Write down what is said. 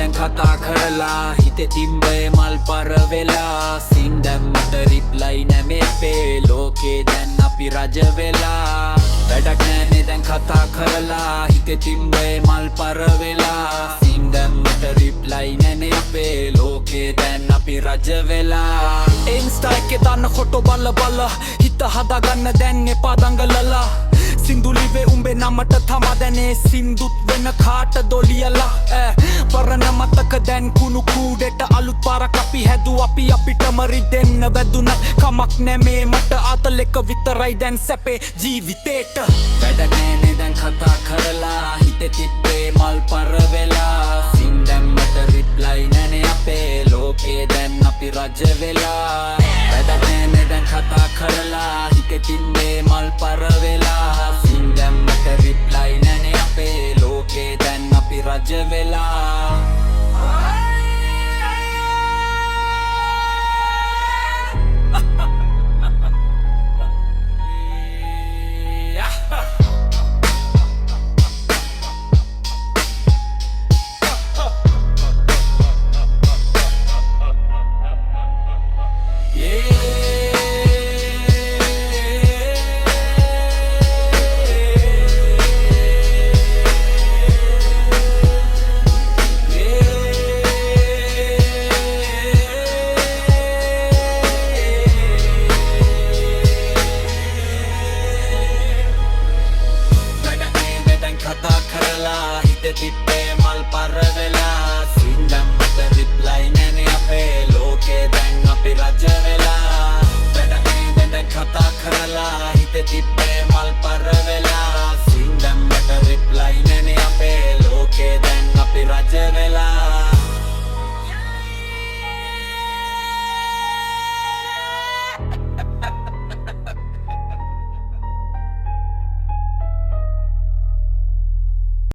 දැන් කතා කරලා හිතේ තිම්බේ මල් පර වෙලා සින් දැම්මට රිප්ලයි නැමේ පේ ලෝකේ දැන් අපි රජ වෙලා වැඩක් නෑනේ දැන් කතා කරලා හිතේ තිම්බේ මල් පර වෙලා සින් දැම්මට රිප්ලයි නැමේ පේ ලෝකේ දැන් අපි රජ වෙලා ඉන්ස්ටා එකේ දාන්න ෆොටෝ බල හිත හදාගන්න දැන් එපා දඟලලා සින්දුලිවේ උඹේ නමට තමා දැනේ සින්දුත් වෙන කාට දොලියලා පරණ මතක දැන් කුණු කූඩෙට අලුත් පාරක් අපි හැදු අපි අපිටම රිදෙන්න වැදුනත් කමක් නැමේ මට ආතල් එක විතරයි දැන් සැපේ ජීවිතේට වැඩක් නෑනේ දැන් කතා කරලා හිතේ තිබ්බේ මල් පර වෙලා සින් දැම්මට රිප්ලයි නැනේ අපේ ලෝකේ දැන් අපි රජ වෙලා වැඩක් නෑනේ දැන් කතා කරලා හිතේ තිබ්බේ මල් පර වෙලා සින් දැම්මට රිප්ලයි නැනේ අපේ ලෝකේ දැන් අපි රජ වෙලා තිබ්බේ මල් පර වෙලා